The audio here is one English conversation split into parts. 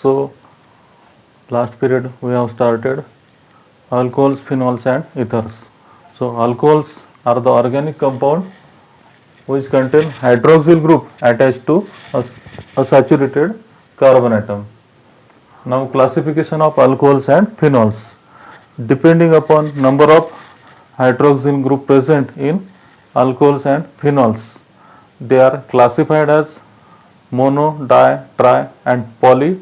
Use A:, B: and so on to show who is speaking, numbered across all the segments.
A: So last period we have started alcohols, phenols and ethers. So alcohols are the organic compound which contain hydroxyl group attached to a saturated carbon atom. Now classification of alcohols and phenols. Depending upon number of hydroxyl group present in alcohols and phenols, they are classified as mono, di, tri and polyhydric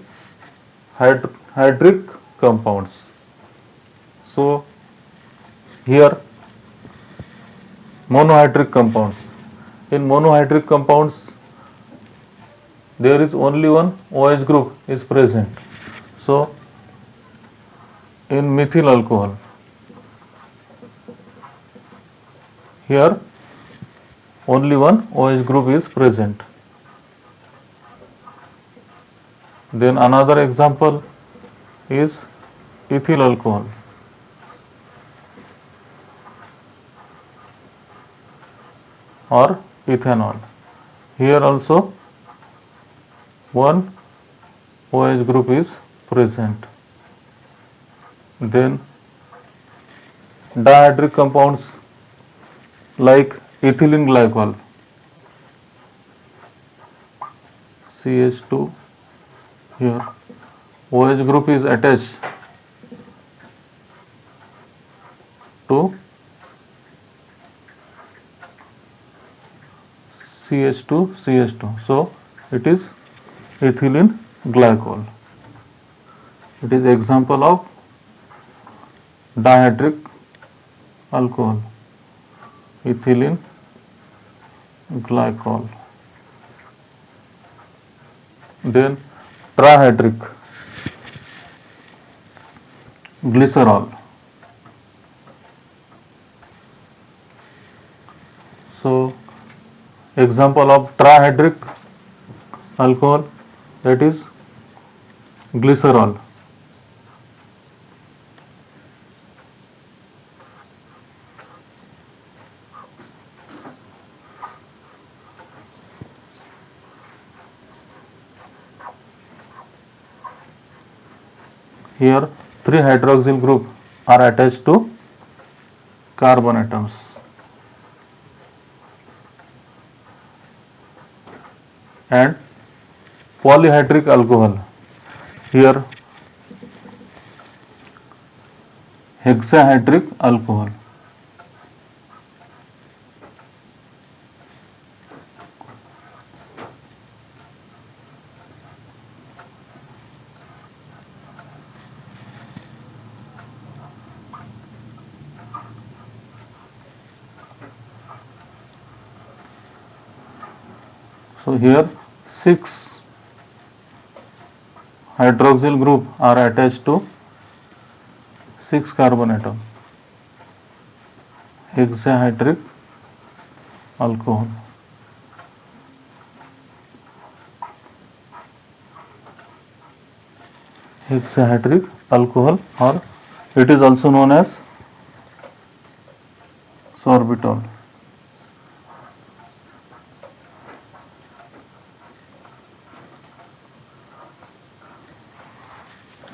A: compounds. So here monohydric compounds. In monohydric compounds there is only one OH group is present. So in methyl alcohol, here only one OH group is present. Then another example is ethyl alcohol. Or ethanol. Here also one OH group is present. Then dihydric compounds like ethylene glycol, CH2, here OH group is attached to CH2. So it is ethylene glycol. It is example of dihydric alcohol, ethylene glycol. Then trihydric glycerol. So example of trihydric alcohol, that is glycerol. Here 3 hydroxyl group are attached to carbon atoms. And polyhydric alcohol, here hexahydric alcohol. So here 6 hydroxyl group are attached to 6 carbon atom. Hexahydric alcohol. Hexahydric alcohol, or it is also known as sorbitol.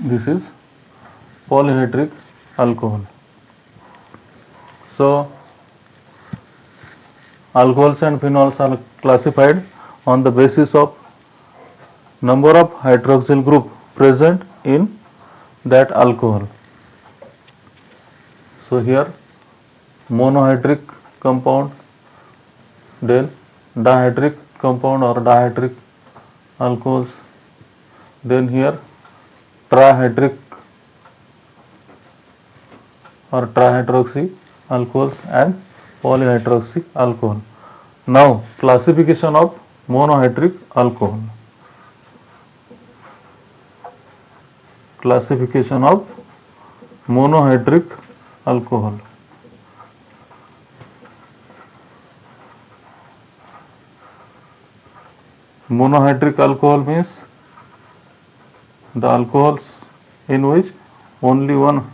A: This is polyhydric alcohol. So alcohols and phenols are classified on the basis of number of hydroxyl group present in that alcohol. So here monohydric compound, then dihydric compound or dihydric alcohols, then here trihydric or trihydroxy alcohols and polyhydroxy alcohol. Now classification of monohydric alcohol. Classification of monohydric alcohol. Monohydric alcohol means the alcohols in which only one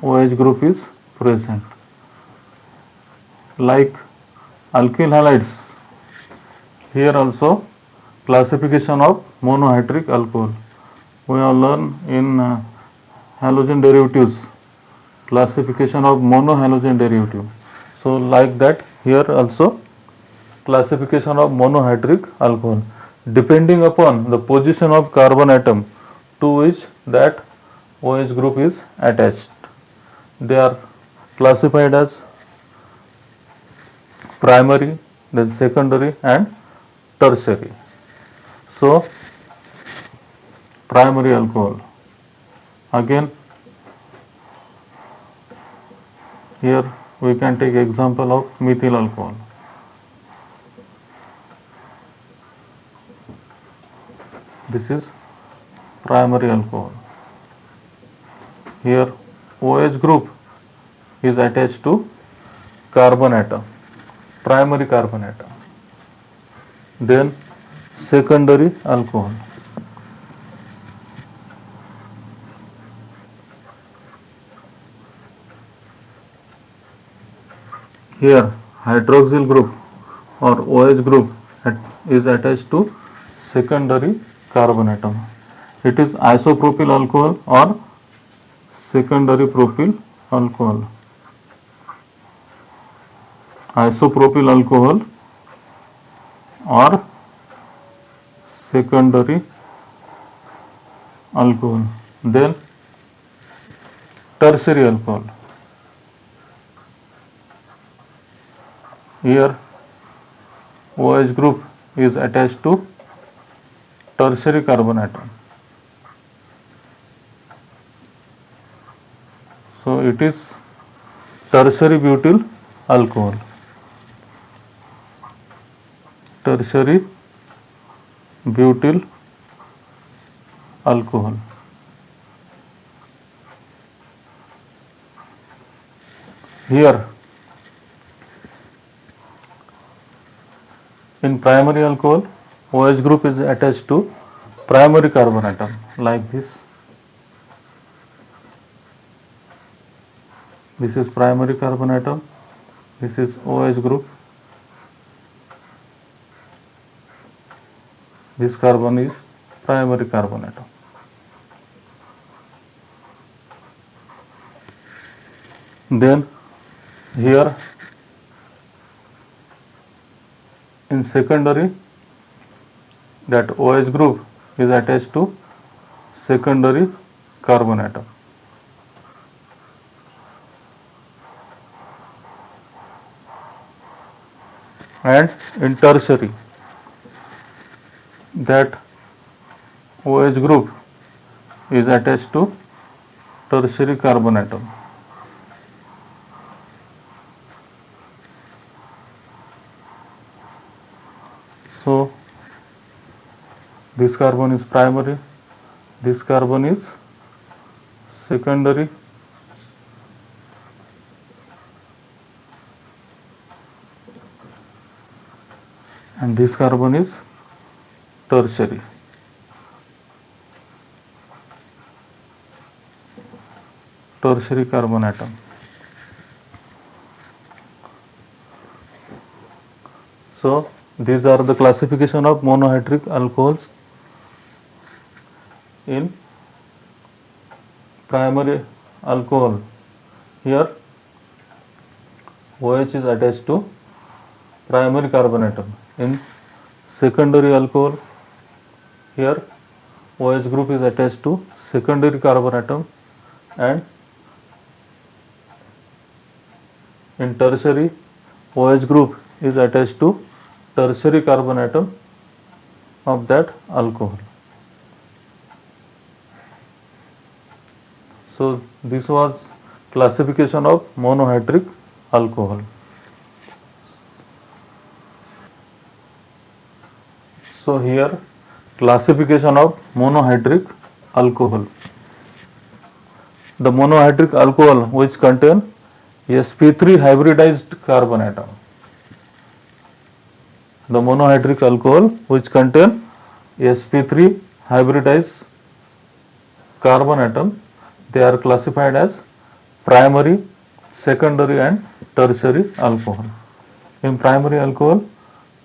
A: OH group is present, like alkyl halides. Here also classification of monohydric alcohol. We have learned in halogen derivatives, classification of monohalogen derivative. So like that here also classification of monohydric alcohol depending upon the position of carbon atom to which that OH group is attached. They are classified as primary, then secondary and tertiary. So primary alcohol, again here we can take example of methyl alcohol. This is primary alcohol. Here OH group is attached to carbon atom, primary carbon atom. Then secondary alcohol. Here hydroxyl group or OH group is attached to secondary carbon atom. It is isopropyl alcohol or secondary propyl alcohol. Isopropyl alcohol or secondary alcohol. Then tertiary alcohol. Here OH group is attached to tertiary carbon atom. So it is tertiary butyl alcohol. Tertiary butyl alcohol. Here in primary alcohol, OH group is attached to primary carbon atom like this. This is primary carbon atom, this is OH group. This carbon is primary carbon atom. Then here in secondary, that OH group is attached to secondary carbon atom. And in tertiary, that OH group is attached to tertiary carbon atom. So this carbon is primary, this carbon is secondary, and this carbon is tertiary. Tertiary carbon atom. So these are the classification of monohydric alcohols. In primary alcohol, here OH is attached to primary carbon atom. In secondary alcohol, here OH group is attached to secondary carbon atom, and in tertiary, OH group is attached to tertiary carbon atom of that alcohol. So this was classification of monohydric alcohol. So here classification of monohydric alcohol. The monohydric alcohol which contain sp3 hybridized carbon atom. The monohydric alcohol which contain sp3 hybridized carbon atom, they are classified as primary, secondary and tertiary alcohol. In primary alcohol,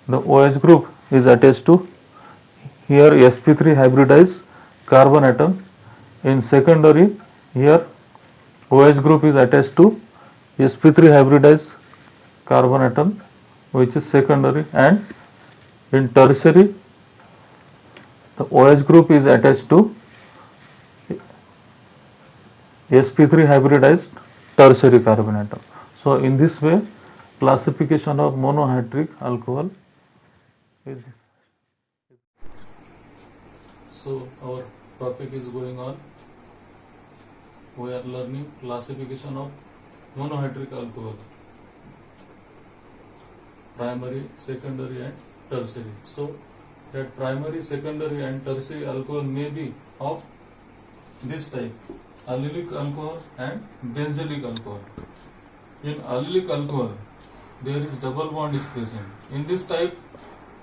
A: the OH group is attached to here sp3 hybridized carbon atom. In secondary, here OH group is attached to sp3 hybridized carbon atom, which is secondary, and in tertiary the OH group is attached to sp3 hybridized tertiary carbon atom. So in this way classification of monohydric alcohol is. So our topic is going on. We are learning classification of monohydric alcohol, primary, secondary and tertiary. So that primary, secondary and tertiary alcohol may be of this type: allylic alcohol and benzylic alcohol. In allylic alcohol there is double bond is present. In this type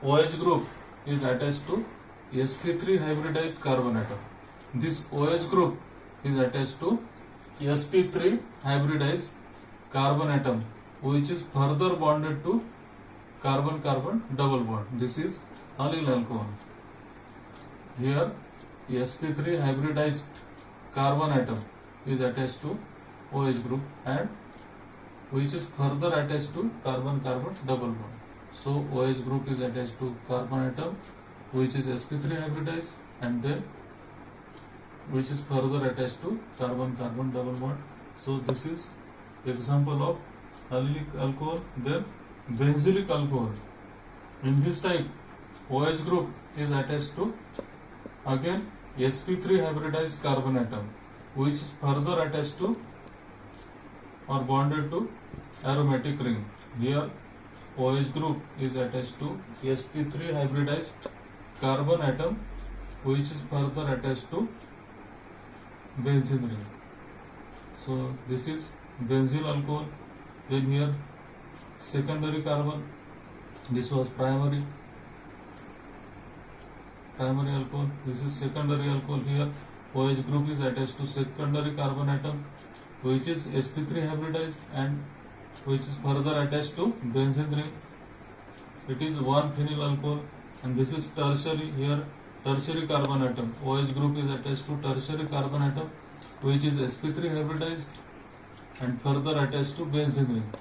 A: OH group is attached to sp3 hybridized carbon atom. This OH group is attached to sp3 hybridized carbon atom, which is further bonded to carbon-carbon double bond. This is allyl alcohol. Here sp3 hybridized carbon atom is attached to OH group and which is further attached to carbon-carbon double bond. So OH group is attached to carbon atom which is sp3 hybridized, and then which is further attached to carbon-carbon double bond. So this is example of allylic alcohol. Then benzylic alcohol. In this type OH group is attached to again sp3 hybridized carbon atom which is further attached to or bonded to aromatic ring. Here OH group is attached to sp3 hybridized carbon atom which is further attached to benzene ring. So this is benzyl alcohol. Then here secondary carbon, this was primary alcohol, this is secondary alcohol. Here OH group is attached to secondary carbon atom which is sp3 hybridized and which is further attached to benzene ring. It is 1-phenyl alcohol. And this is tertiary. Here tertiary carbon atom, OH group is attached to tertiary carbon atom which is sp3 hybridized and further attached to benzene ring.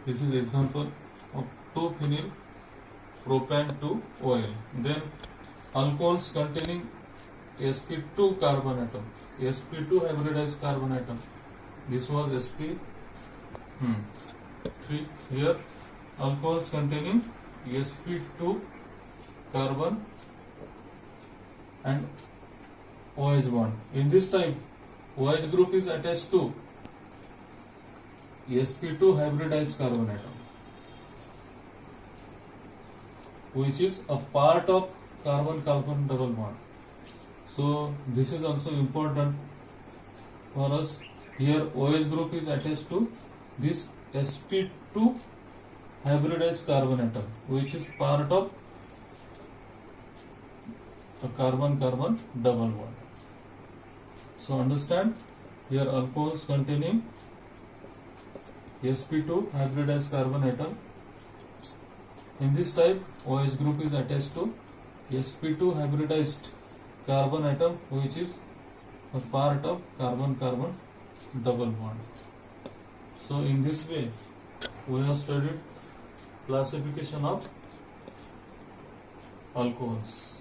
A: This is example of 2-phenyl propan 2 oil. Then alcohols containing sp2 carbon atom, sp2 hybridized carbon atom. This was sp3. Here alcohols containing sp2 carbon and OH bond. In this type OH group is attached to sp2 hybridized carbon atom which is a part of carbon-carbon double bond. So this is also important for us. Here OH group is attached to this sp2 hybridized carbon atom which is part of a carbon-carbon double bond. So understand, here alcohols containing sp2 hybridized carbon atom. In this type OH group is attached to sp2 hybridized carbon atom which is a part of carbon-carbon double bond. So in this way we have studied classification of alcohols.